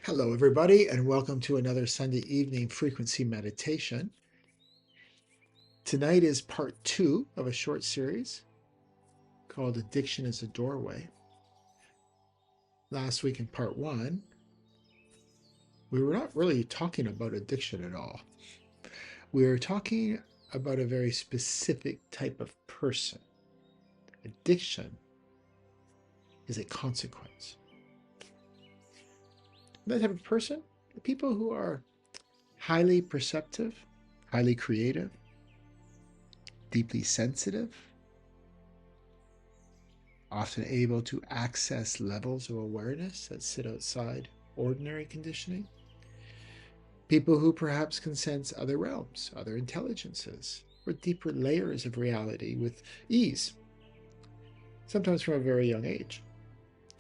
Hello, everybody, and welcome to another Sunday evening frequency meditation. Tonight is part 2 of a short series called Addiction is a Doorway. Last week in part 1, we were not really talking about addiction at all. We were talking about a very specific type of person. Addiction is a consequence. That type of person, people who are highly perceptive, highly creative, deeply sensitive, often able to access levels of awareness that sit outside ordinary conditioning. People who perhaps can sense other realms, other intelligences, or deeper layers of reality with ease, sometimes from a very young age,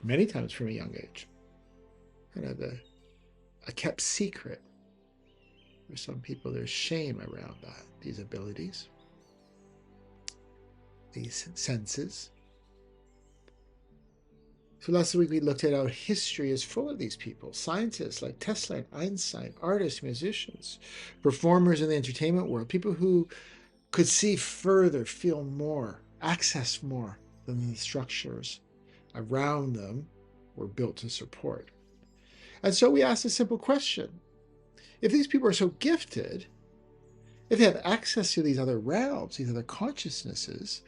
many times from a young age. Kind of a kept secret. For some people, there's shame around that, these abilities, these senses. So last week we looked at how history is full of these people. Scientists like Tesla and Einstein, artists, musicians, performers in the entertainment world, people who could see further, feel more, access more than the structures around them were built to support. And so we asked a simple question. If these people are so gifted, if they have access to these other realms, these other consciousnesses,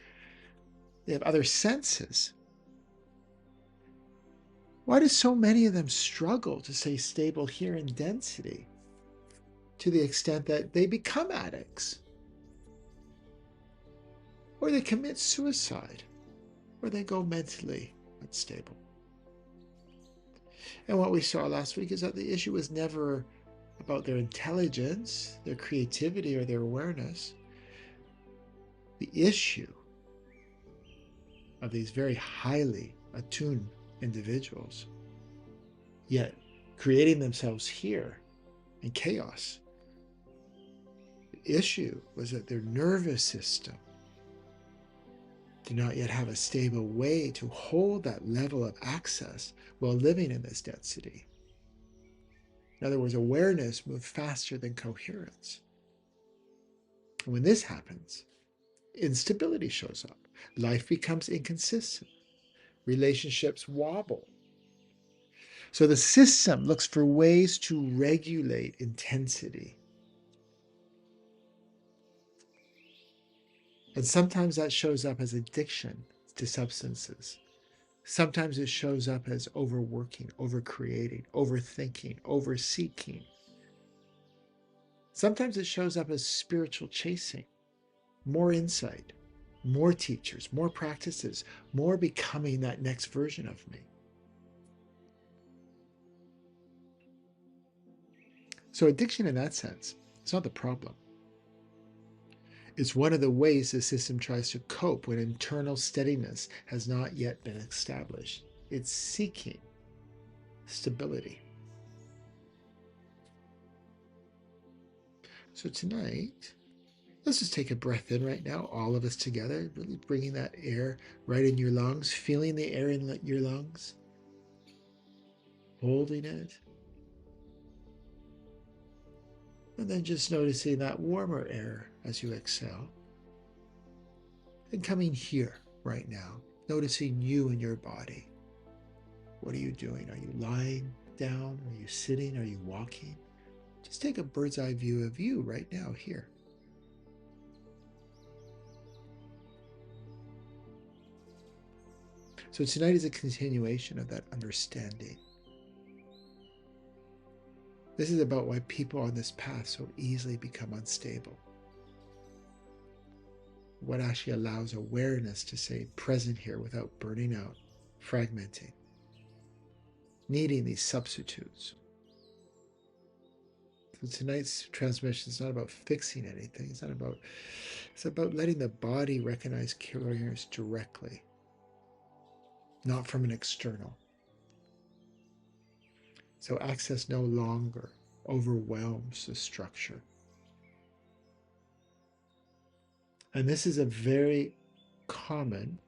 they have other senses, why do so many of them struggle to stay stable here in density to the extent that they become addicts? Or they commit suicide, or they go mentally unstable. And what we saw last week is that the issue was never about their intelligence, their creativity, or their awareness. The issue of these very highly attuned individuals, yet creating themselves here in chaos. The issue was that their nervous system did not yet have a stable way to hold that level of access while living in this density. In other words, awareness moved faster than coherence. And when this happens, instability shows up. Life becomes inconsistent. Relationships wobble. So the system looks for ways to regulate intensity. And sometimes that shows up as addiction to substances. Sometimes it shows up as overworking, overcreating, overthinking, overseeking. Sometimes it shows up as spiritual chasing, more insight, more teachers, more practices, more becoming that next version of me. So addiction in that sense, it's not the problem. It's one of the ways the system tries to cope when internal steadiness has not yet been established. It's seeking stability. So tonight, let's just take a breath in right now, all of us together, really bringing that air right in your lungs, feeling the air in your lungs, holding it, and then just noticing that warmer air as you exhale. And coming here right now, noticing you and your body. What are you doing? Are you lying down? Are you sitting? Are you walking? Just take a bird's eye view of you right now here. So tonight is a continuation of that understanding. This is about why people on this path so easily become unstable. What actually allows awareness to stay present here without burning out, fragmenting, needing these substitutes. So tonight's transmission is not about fixing anything. It's about letting the body recognize coherence directly, not from an external. So access no longer overwhelms the structure. And this is a very common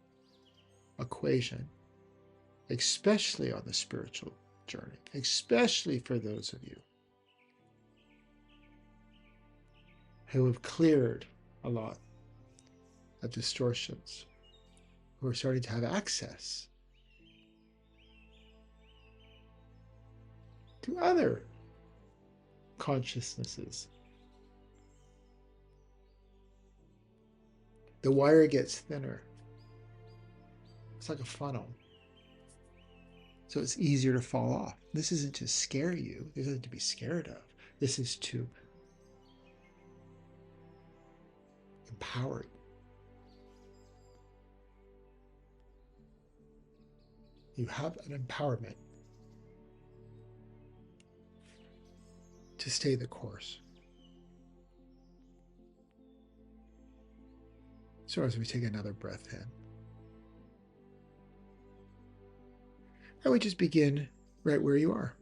equation, especially on the spiritual journey, especially for those of you who have cleared a lot of distortions, who are starting to have access to other consciousnesses. The wire gets thinner. It's like a funnel. So it's easier to fall off. This isn't to scare you. This isn't to be scared of. This is to empower you. You have an empowerment to stay the course. So as we take another breath in, I would just begin right where you are,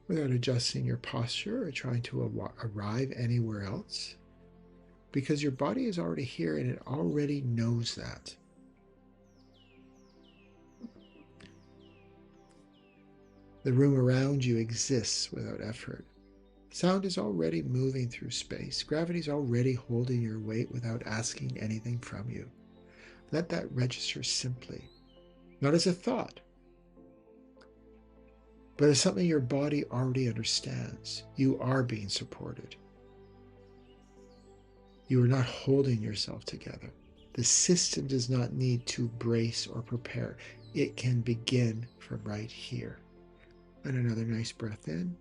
without adjusting your posture or trying to arrive anywhere else, because your body is already here and it already knows that. The room around you exists without effort. Sound is already moving through space. Gravity is already holding your weight without asking anything from you. Let that register simply, not as a thought, but as something your body already understands. You are being supported. You are not holding yourself together. The system does not need to brace or prepare. It can begin from right here. And another nice breath in.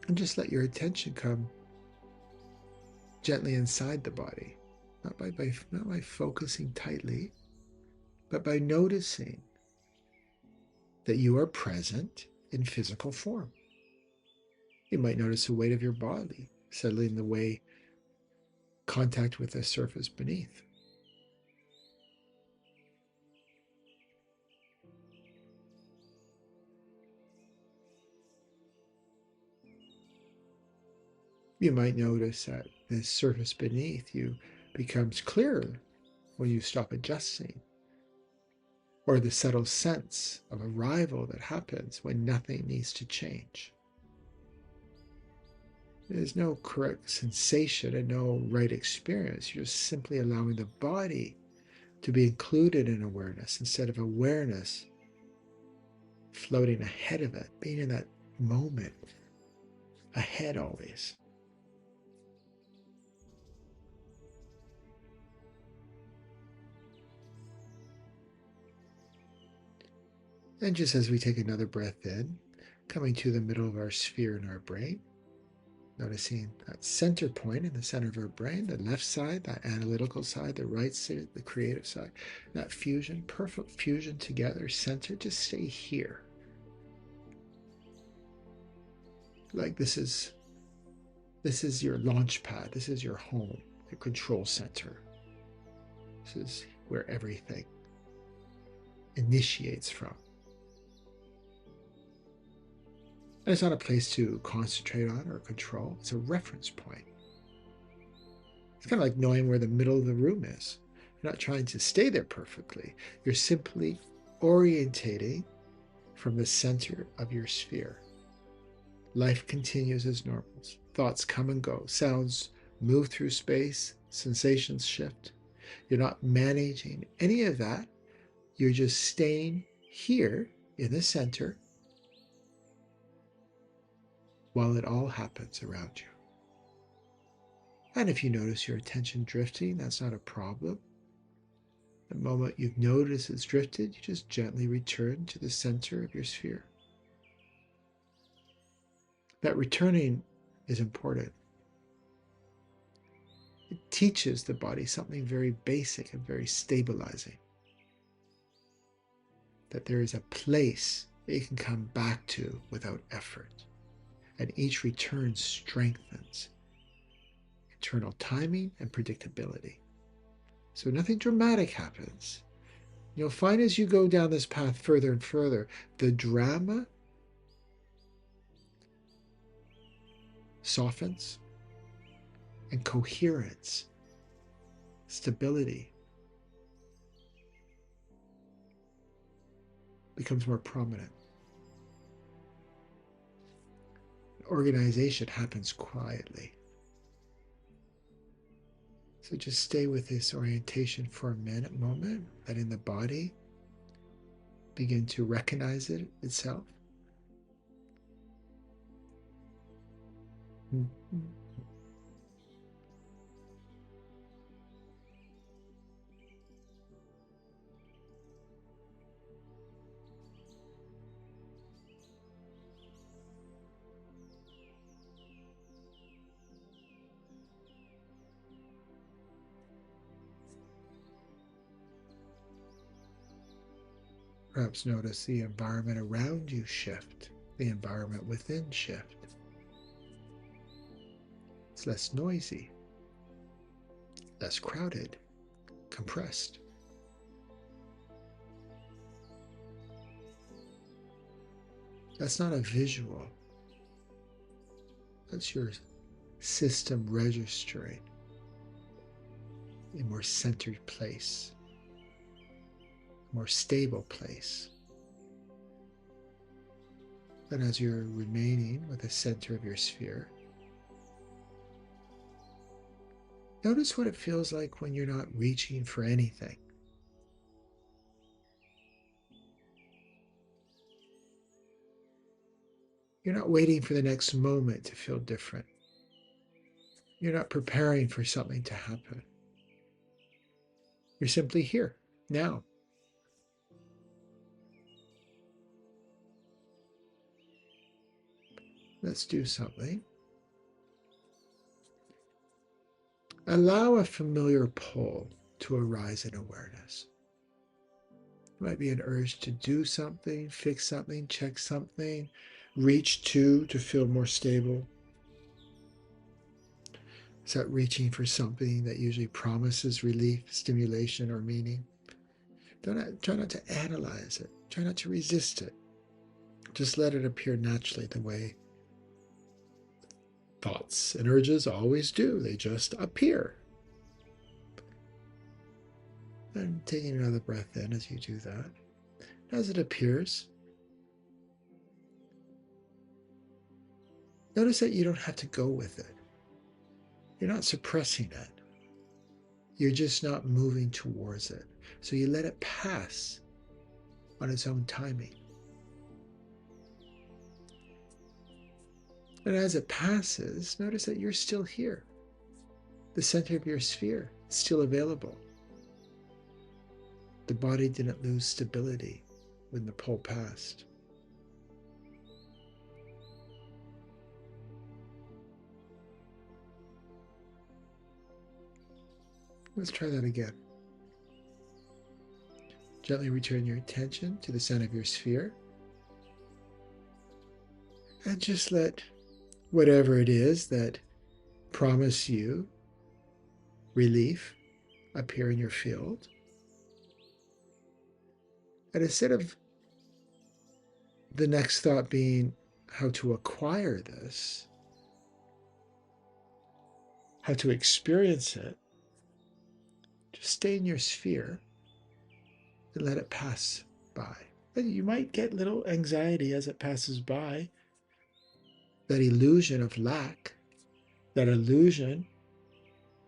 And just let your attention come gently inside the body, not by focusing tightly, but by noticing that you are present in physical form. You might notice the weight of your body settling the way contact with the surface beneath. You might notice that the surface beneath you becomes clearer when you stop adjusting, or the subtle sense of arrival that happens when nothing needs to change. There's no correct sensation and no right experience. You're just simply allowing the body to be included in awareness instead of awareness floating ahead of it, being in that moment, ahead always. And just as we take another breath in, coming to the middle of our sphere in our brain, noticing that center point in the center of our brain, the left side, that analytical side, the right side, the creative side, that fusion, perfect fusion together, center, just stay here. Like this is your launch pad. This is your home, your control center. This is where everything initiates from. And it's not a place to concentrate on or control. It's a reference point. It's kind of like knowing where the middle of the room is. You're not trying to stay there perfectly. You're simply orientating from the center of your sphere. Life continues as normal. Thoughts come and go. Sounds move through space. Sensations shift. You're not managing any of that. You're just staying here in the center while it all happens around you. And if you notice your attention drifting, that's not a problem. The moment you've noticed it's drifted, you just gently return to the center of your sphere. That returning is important. It teaches the body something very basic and very stabilizing. That there is a place that you can come back to without effort. And each return strengthens internal timing and predictability. So nothing dramatic happens. You'll find as you go down this path further and further, the drama softens and coherence, stability becomes more prominent. Organization happens quietly. So just stay with this orientation for a moment, letting the body begin to recognize it itself. Perhaps notice the environment around you shift, the environment within shift. It's less noisy, less crowded, compressed. That's not a visual. That's your system registering a more centered place, a more stable place. And as you're remaining with the center of your sphere, notice what it feels like when you're not reaching for anything. You're not waiting for the next moment to feel different. You're not preparing for something to happen. You're simply here, now. Let's do something. Allow a familiar pull to arise in awareness. It might be an urge to do something, fix something, check something, reach to feel more stable. Is that reaching for something that usually promises relief, stimulation, or meaning? Try not to analyze it. Try not to resist it. Just let it appear naturally the way thoughts and urges always do. They just appear. And taking another breath in as you do that. As it appears, notice that you don't have to go with it. You're not suppressing it. You're just not moving towards it. So you let it pass on its own timing. And as it passes, notice that you're still here. The center of your sphere is still available. The body didn't lose stability when the pull passed. Let's try that again. Gently return your attention to the center of your sphere. And just let whatever it is that promise you relief appear in your field. And instead of the next thought being how to acquire this, how to experience it, just stay in your sphere and let it pass by. And you might get little anxiety as it passes by, that illusion of lack, that illusion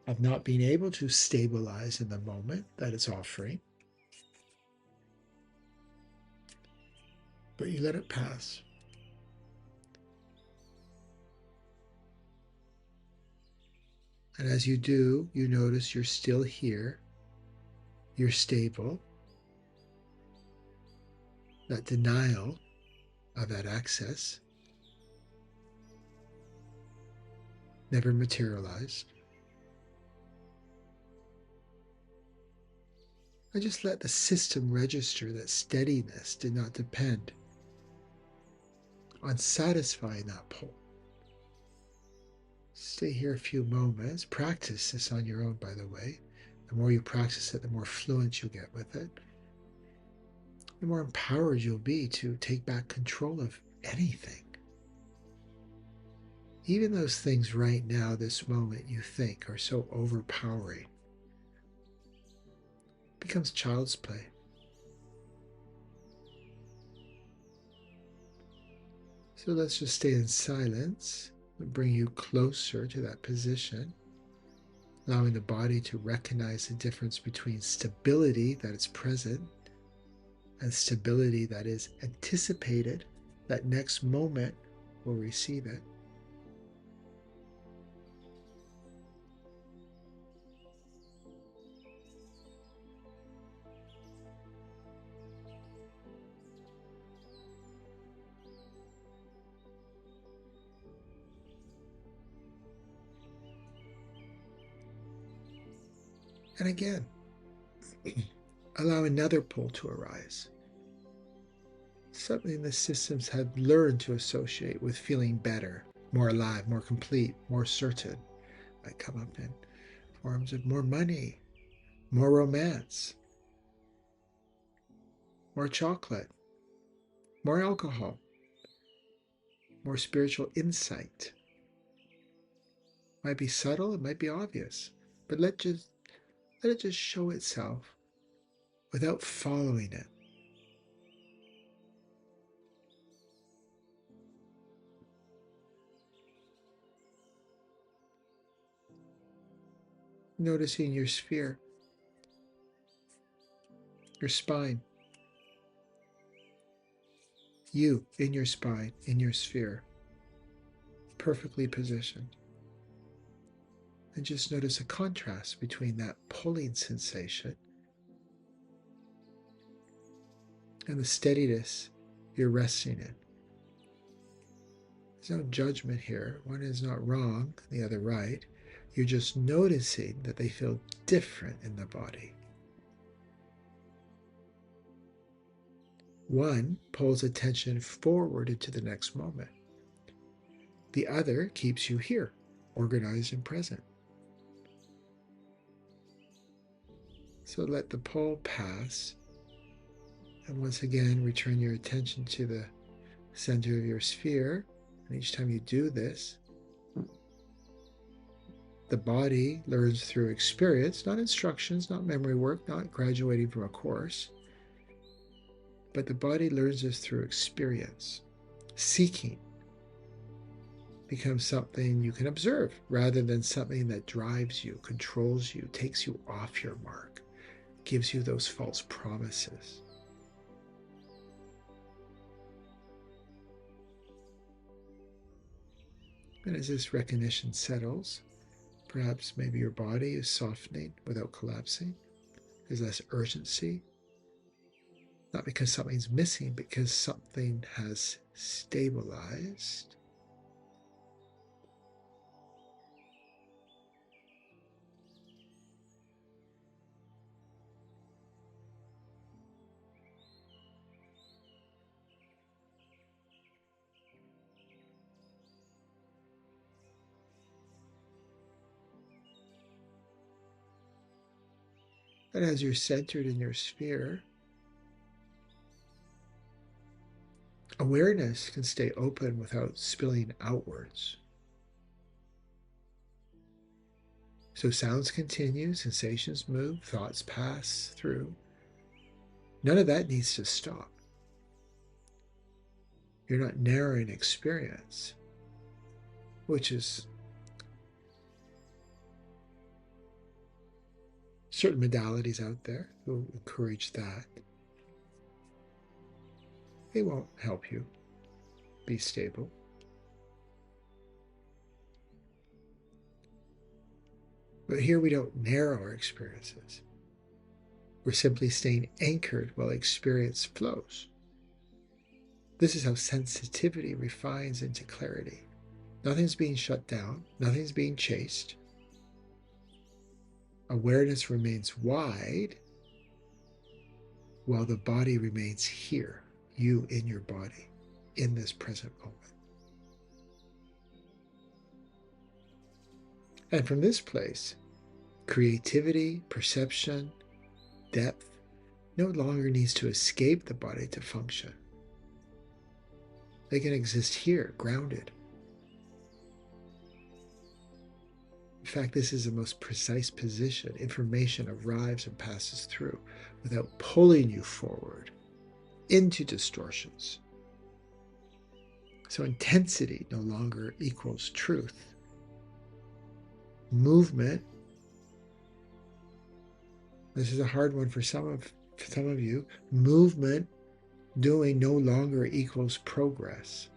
of not being able to stabilize in the moment that it's offering. But you let it pass. And as you do, you notice you're still here, you're stable. That denial of that access never materialized. I just let the system register that steadiness did not depend on satisfying that pull. Stay here a few moments. Practice this on your own, by the way. The more you practice it, the more fluent you'll get with it. The more empowered you'll be to take back control of anything. Even those things right now, this moment, you think are so overpowering, becomes child's play. So let's just stay in silence and bring you closer to that position, allowing the body to recognize the difference between stability that is present and stability that is anticipated. That next moment will receive it. And again, allow another pull to arise. Something the systems have learned to associate with feeling better, more alive, more complete, more certain. Might come up in forms of more money, more romance, more chocolate, more alcohol, more spiritual insight. Might be subtle, it might be obvious, but let it just show itself without following it. Noticing your sphere, your spine, you in your spine, in your sphere, perfectly positioned. And just notice a contrast between that pulling sensation and the steadiness you're resting in. There's no judgment here. One is not wrong, the other right. You're just noticing that they feel different in the body. One pulls attention forward into the next moment. The other keeps you here, organized and present. So let the pull pass, and once again return your attention to the center of your sphere. And each time you do this, the body learns through experience, not instructions, not memory work, not graduating from a course, but the body learns this through experience. Seeking becomes something you can observe rather than something that drives you, controls you, takes you off your mark, gives you those false promises. And as this recognition settles, perhaps maybe your body is softening without collapsing. There's less urgency, not because something's missing, but because something has stabilized. And as you're centered in your sphere, awareness can stay open without spilling outwards. So sounds continue, sensations move, thoughts pass through. None of that needs to stop. You're not narrowing experience, which is certain modalities out there who encourage that. They won't help you be stable. But here we don't narrow our experiences. We're simply staying anchored while experience flows. This is how sensitivity refines into clarity. Nothing's being shut down. Nothing's being chased. Awareness remains wide while the body remains here, you in your body, in this present moment. And from this place, creativity, perception, depth no longer needs to escape the body to function. They can exist here, grounded. In fact, this is the most precise position. Information arrives and passes through without pulling you forward into distortions. So intensity no longer equals truth. Movement, this is a hard one for some of you. Movement, doing no longer equals progress.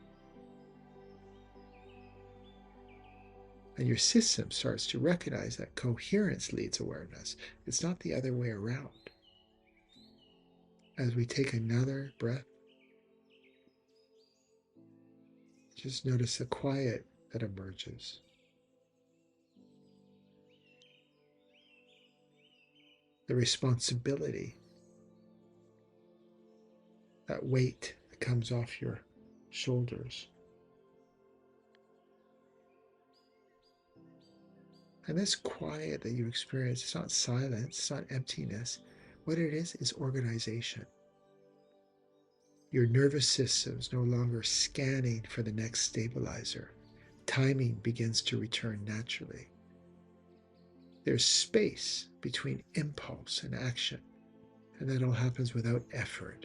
And your system starts to recognize that coherence leads awareness. It's not the other way around. As we take another breath, just notice the quiet that emerges. The responsibility, that weight that comes off your shoulders. And this quiet that you experience, it's not silence, it's not emptiness. What it is organization. Your nervous system is no longer scanning for the next stabilizer. Timing begins to return naturally. There's space between impulse and action, and that all happens without effort.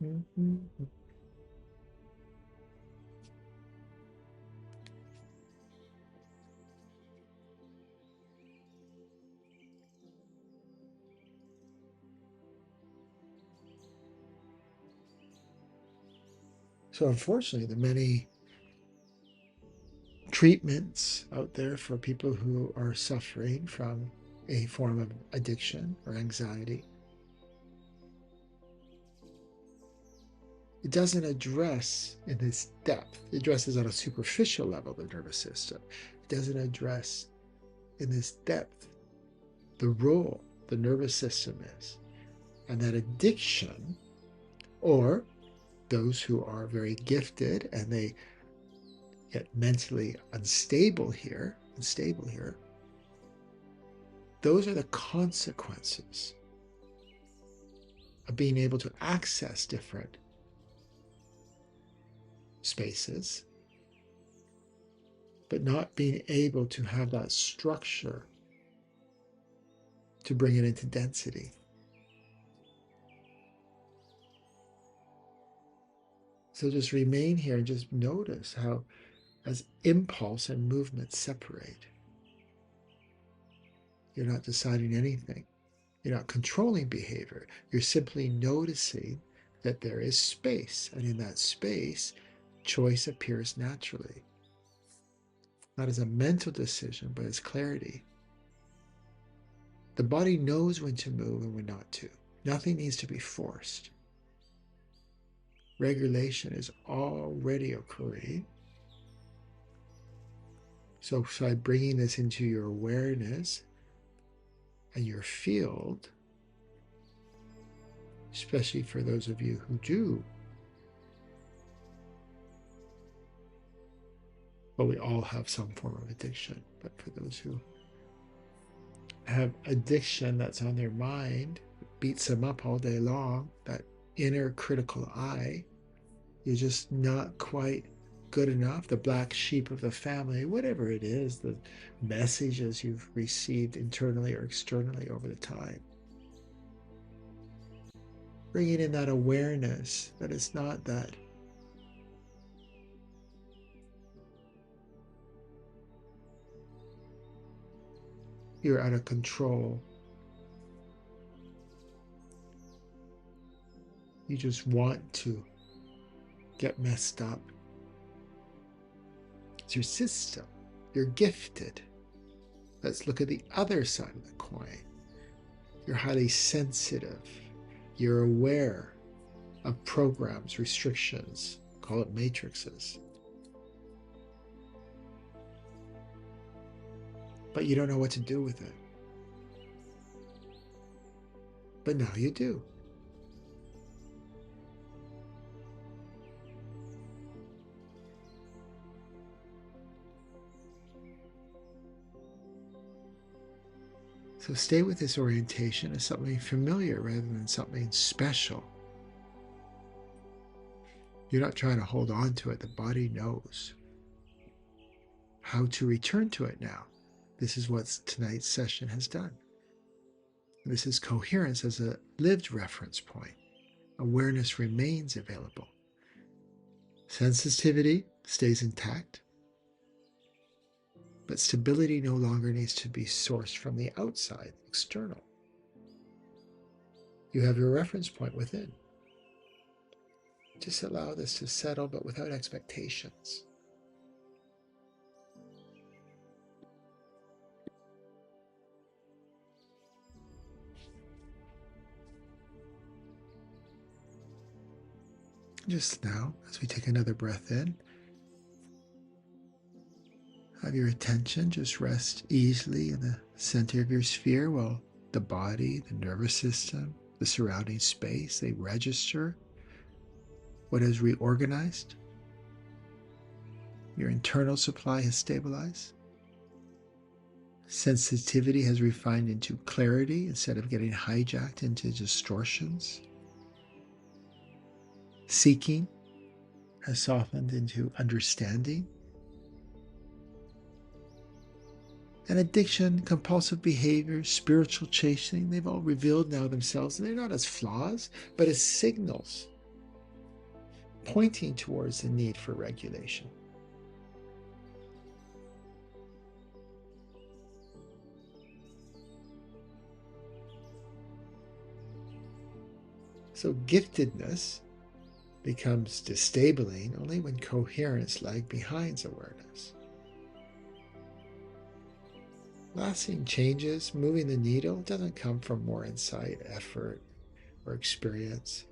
Mm-hmm. So unfortunately, the many treatments out there for people who are suffering from a form of addiction or anxiety, it doesn't address in this depth. It addresses on a superficial level the nervous system. It doesn't address in this depth the role the nervous system is. And that addiction, or those who are very gifted and they get mentally unstable here, those are the consequences of being able to access different spaces, but not being able to have that structure to bring it into density. So just remain here and just notice how, as impulse and movement separate, you're not deciding anything. You're not controlling behavior. You're simply noticing that there is space. And in that space, choice appears naturally. Not as a mental decision, but as clarity. The body knows when to move and when not to. Nothing needs to be forced. Regulation is already occurring. So by bringing this into your awareness and your field, especially for those of you who do, well, we all have some form of addiction, but for those who have addiction that's on their mind, beats them up all day long, that inner critical eye, you're just not quite good enough, the black sheep of the family, whatever it is, the messages you've received internally or externally over the time. Bringing in that awareness that it's not that you're out of control. You just want to get messed up. It's your system. You're gifted. Let's look at the other side of the coin. You're highly sensitive. You're aware of programs, restrictions, call it matrices. But you don't know what to do with it. But now you do. So stay with this orientation as something familiar rather than something special. You're not trying to hold on to it. The body knows how to return to it now. This is what tonight's session has done. This is coherence as a lived reference point. Awareness remains available. Sensitivity stays intact, but stability no longer needs to be sourced from the outside, external. You have your reference point within. Just allow this to settle, but without expectations. Just now, as we take another breath in, have your attention just rest easily in the center of your sphere while the body, the nervous system, the surrounding space, they register what has reorganized. Your internal supply has stabilized. Sensitivity has refined into clarity instead of getting hijacked into distortions. Seeking has softened into understanding. And addiction, compulsive behavior, spiritual chasing, they've all revealed now themselves, and they're not as flaws, but as signals pointing towards the need for regulation. So giftedness becomes disabling only when coherence lags behind awareness. Lasting changes, moving the needle, doesn't come from more insight, effort, or experience.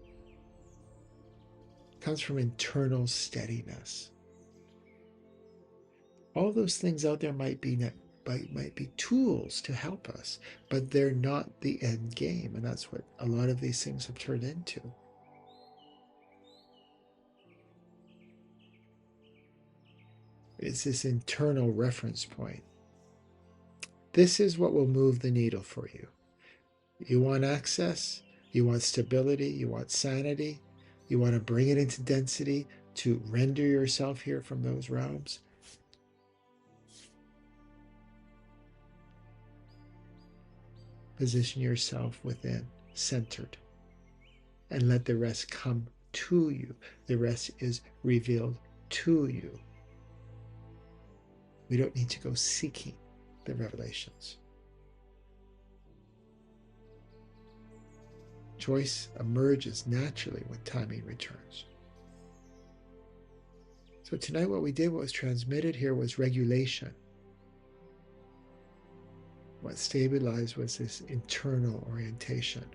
It comes from internal steadiness. All those things out there might be tools to help us, but they're not the end game, and that's what a lot of these things have turned into. It's this internal reference point. This is what will move the needle for you. You want access, you want stability, you want sanity, you want to bring it into density to render yourself here from those realms. Position yourself within, centered, and let the rest come to you. The rest is revealed to you. We don't need to go seeking the revelations. Choice emerges naturally when timing returns. So tonight what we did, what was transmitted here was regulation. What stabilized was this internal orientation.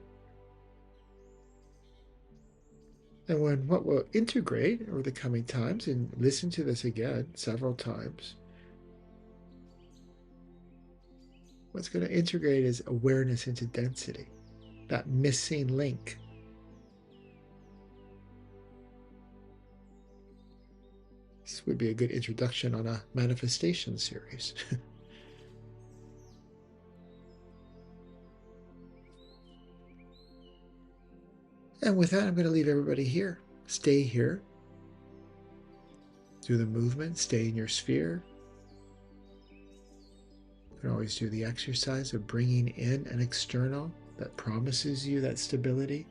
And what we'll integrate over the coming times, and listen to this again several times, what's going to integrate is awareness into density, that missing link. This would be a good introduction on a manifestation series. And with that, I'm going to leave everybody here. Stay here. Do the movement. Stay in your sphere. You can always do the exercise of bringing in an external that promises you that stability.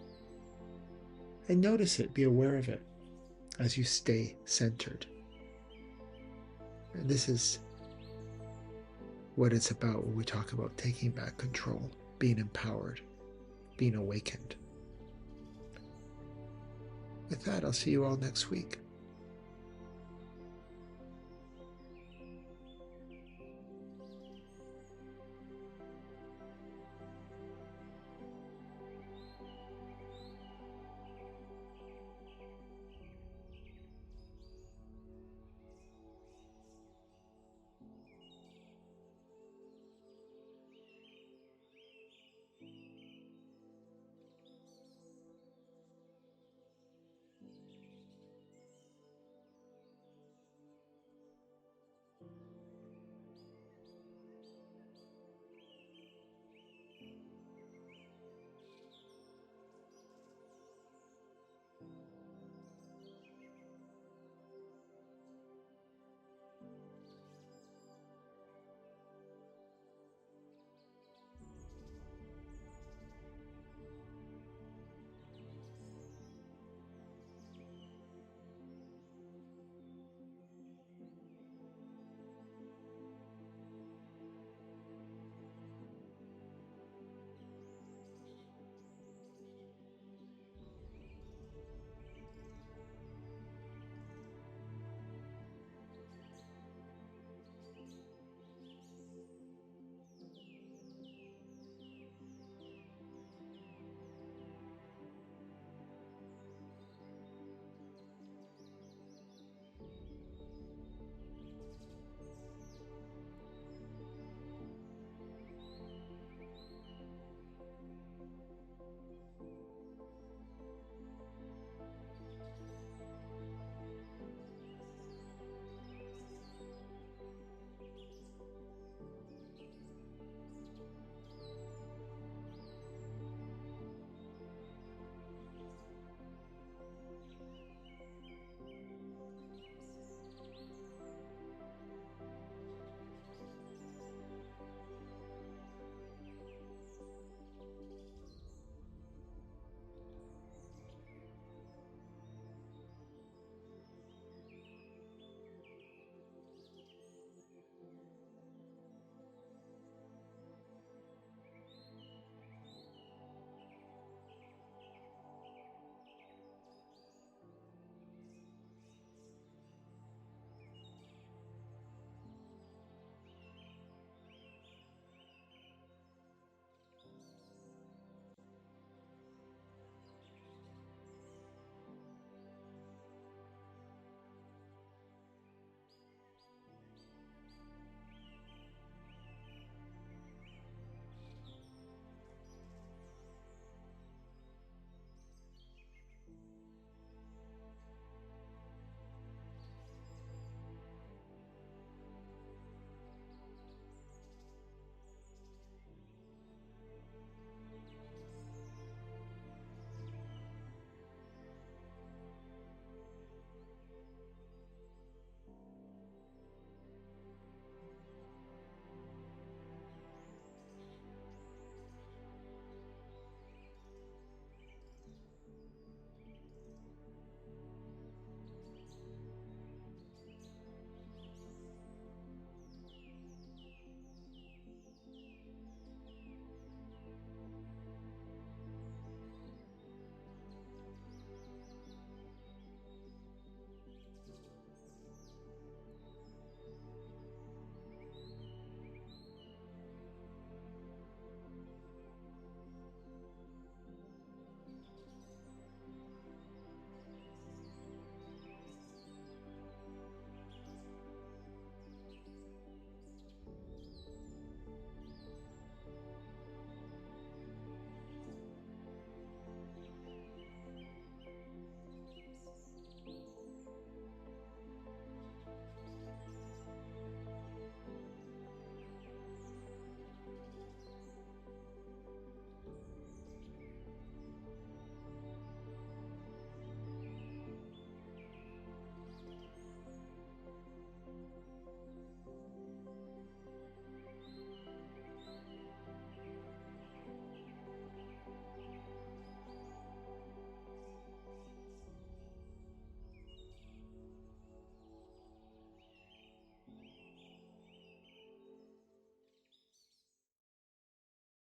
And notice it. Be aware of it as you stay centered. And this is what it's about when we talk about taking back control, being empowered, being awakened. With that, I'll see you all next week.